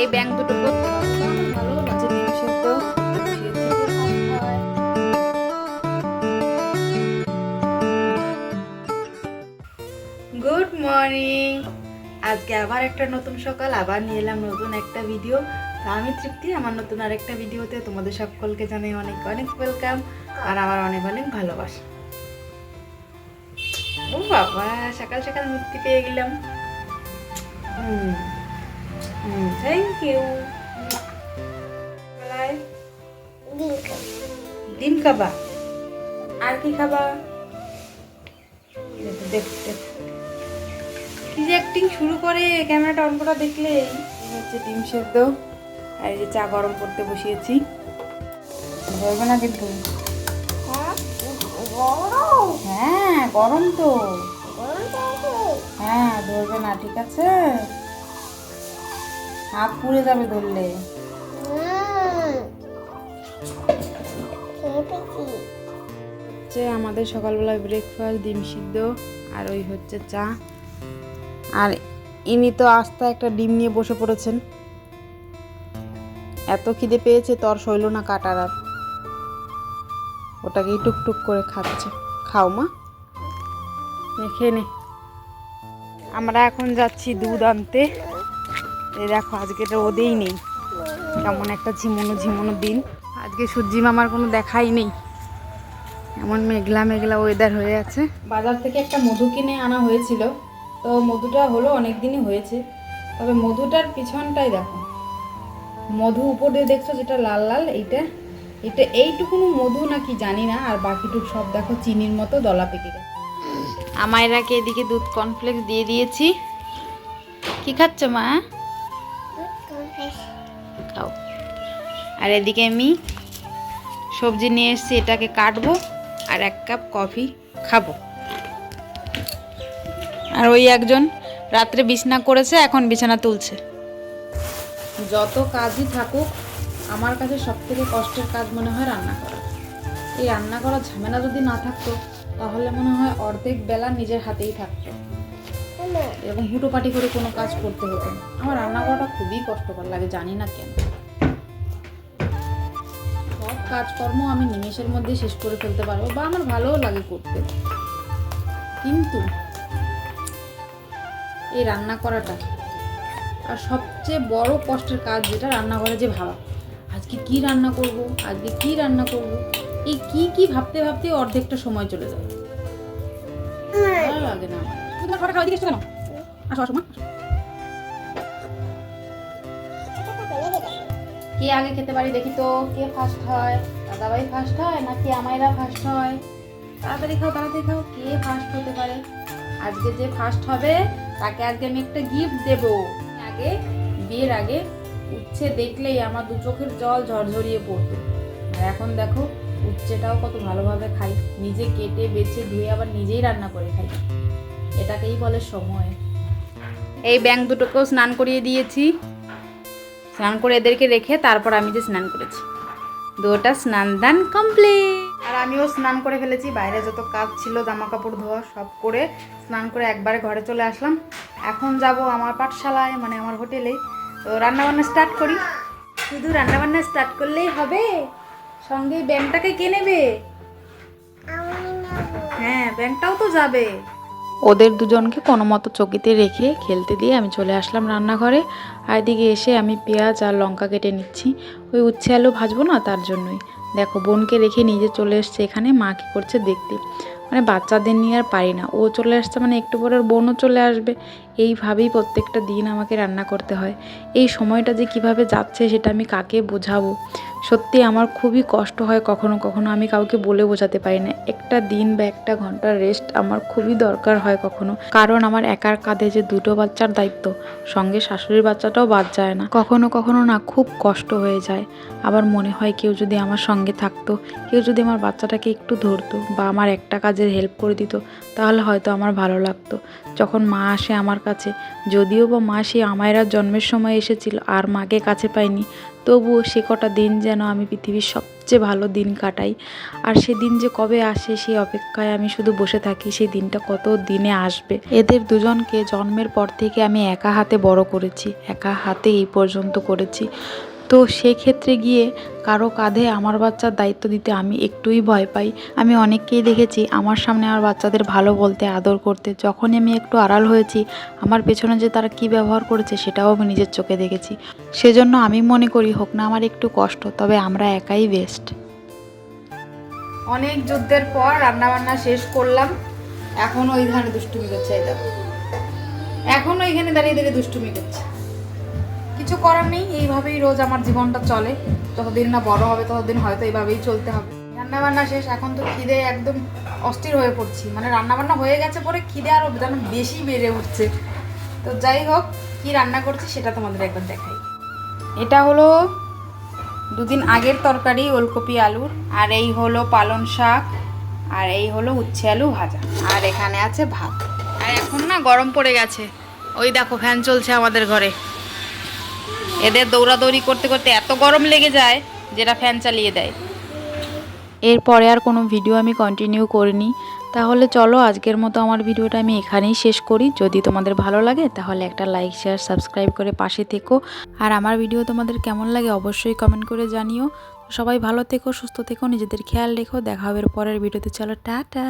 এই ব্যাঙ দুটো ভালো লাগছে। ডিম সেদ্ধ গুড মর্নিং। আজকে আবার একটা নতুন সকাল, আবার নিয়ে এলাম নতুন একটা ভিডিও। তো আমি তৃপ্তি, আমার নতুন আরেকটা ভিডিওতে তোমাদের সকলকে জানাই অনেক অনেক ওয়েলকাম আর আমার অনেক অনেক ভালোবাসা। ও বাবা, সকাল সকাল মুক্তি পেয়ে গেলাম। Thank you. ডিম খাবা? আর কি খাবা? দেখ কি যে অ্যাক্টিং শুরু করে, ক্যামেরাটা অন করা দেখলে। হচ্ছে ডিম সেদ্ধ আর এই যে চা গরম করতে বসিয়েছি। ধরবে না কিন্তু? হ্যাঁ গরম তো। হ্যাঁ ধরবে না, ঠিক আছে? হাত পুড়ে যাবে ধরলে। হচ্ছে আমাদের সকালবেলায় ব্রেকফাস্ট ডিম সিদ্ধ আর ওই হচ্ছে চা। আর ইনি তো আস্তে একটা ডিম নিয়ে বসে পড়েছেন। এত খিদে পেয়েছে তোর সইল না কাটার আর, ওটাকেই টুকটুক করে খাচ্ছে। খাও মা, খেয়ে নে। আমরা এখন যাচ্ছি দুধ আনতে। এই দেখো আজকে তো রোদেই নেই, কেমন একটা ঝিমুনো ঝিমুনো দিন। আজকে সূর্যি মামার কোনো দেখাই নেই, এমন মেঘলা মেঘলা ওয়েদার হয়ে আছে। বাজার থেকে একটা মধু কিনে আনা হয়েছিল, তো মধুটা হলো অনেক দিনই হয়েছে, তবে মধুটার পিছনটাই দেখো। মধু উপর দিয়ে দেখছো যেটা লাল লাল, এইটা এইটুকুনো মধু নাকি জানি না, আর বাকিটুকু সব দেখো চিনির মতো দলা পেকে গেছে। আমায়রাকে এদিকে দুধ কর্নফ্লেক্স দিয়ে দিয়েছি। কি খাচ্ছ মা? খাও। আর এদিকে আমি সবজি নিয়ে এসেছি, এটাকে কাটবো আর এক কাপ কফি খাবো। আর ওই একজন রাত্রে বিছানা করেছে, এখন বিছানা তুলছে। যত কাজই থাকুক, আমার কাছে সব থেকে কষ্টের কাজ মনে হয় রান্না করা। এই রান্না করার ঝামেলা যদি না থাকতো, তাহলে মনে হয় অর্ধেক বেলা নিজের হাতেই থাকতো, এরকম হুটোপাটি করে কোনো কাজ করতে হতো না। আমার রান্না করাটা খুবই কষ্টকর লাগে, জানি না কেন। সব কাজকর্ম আমি নিমেষের মধ্যে শেষ করে ফেলতে পারবো, বা আমার ভালোও লাগে করতে, কিন্তু এই রান্না করাটা আর সবচেয়ে বড় কষ্টের কাজ, যেটা রান্নাঘরে যে ভাবা আজকে কি রান্না করব, আজকে কি রান্না করব, এই কি ভাবতে ভাবতে অর্ধেকটা সময় চলে যায়। ভালো লাগে না আমার। তোমার ঘরে খাওয়া দিকে কেন? আসো আসো মা। কে আগে খেতে পারি দেখি তো, কে ফার্স্ট হয়? দাদাভাই ফার্স্ট হয় নাকি আমায়রা ফার্স্ট হয়? তাড়াতাড়ি খাও তাড়াতাড়ি খাও, কে ফার্স্ট হতে পারে? আজকে যে ফার্স্ট হবে তাকে আজকে আমি একটা গিফট দেব। আগে বিয়ের আগে উচ্ছে দেখলেই আমার দু চোখের জল ঝরঝরিয়ে পড়তো, আর এখন দেখো উচ্ছেটাও কত ভালোভাবে খাই, নিজে কেটে বেছে ধুয়ে আবার নিজেই রান্না করে খাই। এটাকেই বলে সময়। এই ব্যাঙ দুটোকেও স্নান করিয়ে দিয়েছি, স্নান করে এদেরকে রেখে তারপর আমি যে স্নান করেছি। দুটা স্নান দান কমপ্লিট। আর আমিও স্নান করে ফেলেছি, বাইরে যত কাজ ছিল জামা কাপড় ধোয়া সব করে স্নান করে একবারে ঘরে চলে আসলাম। এখন যাব আমার পাঠশালায়, মানে আমার হোটেলে। তো রান্নাবান্না স্টার্ট করি। শুধু রান্নাবান্না স্টার্ট করলেই হবে? সঙ্গে ব্যাংকটাকে কে নেবে? হ্যাঁ ব্যাংকটাও তো যাবে। ওদের দুজনকে কোনো মতো চকিতে রেখে খেলতে দিয়ে আমি চলে আসলাম রান্নাঘরে। আর এদিকে এসে আমি পেঁয়াজ আর লঙ্কা কেটে নিচ্ছি, ওই উচ্ছে আলু ভাজবো না, তার জন্যই। দেখো বোনকে রেখে নিজে চলে এসছে এখানে, মা কী করছে দেখতে। মানে বাচ্চাদের নিয়ে আর পারি না, ও চলে আসছে মানে একটু পরে ওর বোনও চলে আসবে, এইভাবেই প্রত্যেকটা দিন আমাকে রান্না করতে হয়। এই সময়টা যে কিভাবে যাচ্ছে সেটা আমি কাকে বোঝাবো। সত্যি আমার খুবই কষ্ট হয়, কখনো কখনো আমি কাউকে বলে বোঝাতে পারি না। একটা দিন বা একটা ঘন্টার রেস্ট আমার খুবই দরকার হয় কখনো, কারণ আমার একার কাঁধে যে দুটো বাচ্চার দায়িত্ব, সঙ্গে শাশুড়ির বাচ্চাটাও বাদ যায় না। কখনো কখনো না খুব কষ্ট হয়ে যায়, আবার মনে হয় কেউ যদি আমার সঙ্গে থাকতো, কেউ যদি আমার বাচ্চাটাকে একটু ধরতো বা আমার একটা কাজের হেল্প করে দিত, তাহলে হয়তো আমার ভালো লাগতো। যখন মা আসে আমার কাছে, যদিও বা মা সে আমায়রা জন্মের সময় এসেছিল আর মাকে কাছে পাইনি, তবুও সে কটা দিন যেন আমি পৃথিবীর সবচেয়ে ভালো দিন কাটাই। আর সেদিন যে কবে আসে সেই অপেক্ষায় আমি শুধু বসে থাকি, সেই দিনটা কত দিনে আসবে। এদের দুজনকে জন্মের পর থেকে আমি একা হাতে বড় করেছি, একা হাতে এই পর্যন্ত করেছি। তো সেক্ষেত্রে গিয়ে কারো কাঁধে আমার বাচ্চার দায়িত্ব দিতে আমি একটুই ভয় পাই। আমি অনেককেই দেখেছি আমার সামনে আমার বাচ্চাদের ভালো বলতে, আদর করতে। যখনই আমি একটু আড়াল হয়েছি, আমার পেছনে যে তারা কি ব্যবহার করেছে সেটাও আমি নিজের চোখে দেখেছি। সেজন্য আমি মনে করি হোক না আমার একটু কষ্ট, তবে আমরা একাই বেস্ট। অনেক যুদ্ধের পর রান্নাবান্না শেষ করলাম। এখন ওইখানে দুষ্টুমি করছে, এই দেখো এখন ওইখানে দাঁড়িয়ে দাঁড়িয়ে দুষ্টুমি করছে। কিছু করার নেই, এইভাবেই রোজ আমার জীবনটা চলে। যতদিন না বড় হবে ততদিন হয়তো এইভাবেই চলতে হবে। রান্নাবান্না শেষ, এখন তো খিদে একদম অস্থির হয়ে পড়ছি। মানে রান্নাবান্না হয়ে গেছে পরে খিদে আরও যেন বেশি বেড়ে উঠছে। তো যাই হোক, কি রান্না করছি সেটা তোমাদের একবার দেখাই। এটা হলো দুদিন আগের তরকারি, ওলকপি আলুর। আর এই হলো পালং শাক, আর এই হলো উচ্ছে আলু ভাজা। আর এখানে আছে ভাত। আর এখন না গরম পড়ে গেছে, ওই দেখো ফ্যান চলছে আমাদের ঘরে। এদের দৌড়াদৌড়ি করতে করতে এত গরম লেগে যায় যেটা ফ্যান চালিয়ে দেয়। এরপরে আর কোনো ভিডিও আমি কন্টিনিউ করিনি। তাহলে চলো আজকের মতো আমার ভিডিওটা আমি এখানেই শেষ করি। যদি তোমাদের ভালো লাগে তাহলে একটা লাইক, শেয়ার, সাবস্ক্রাইব করে পাশে থেকো। আর আমার ভিডিও তোমাদের কেমন লাগে অবশ্যই কমেন্ট করে জানিও। সবাই ভালো থেকো, সুস্থ থেকো, নিজেদের খেয়াল রেখো। দেখা হবে পরের ভিডিওতে। চলো টাটা।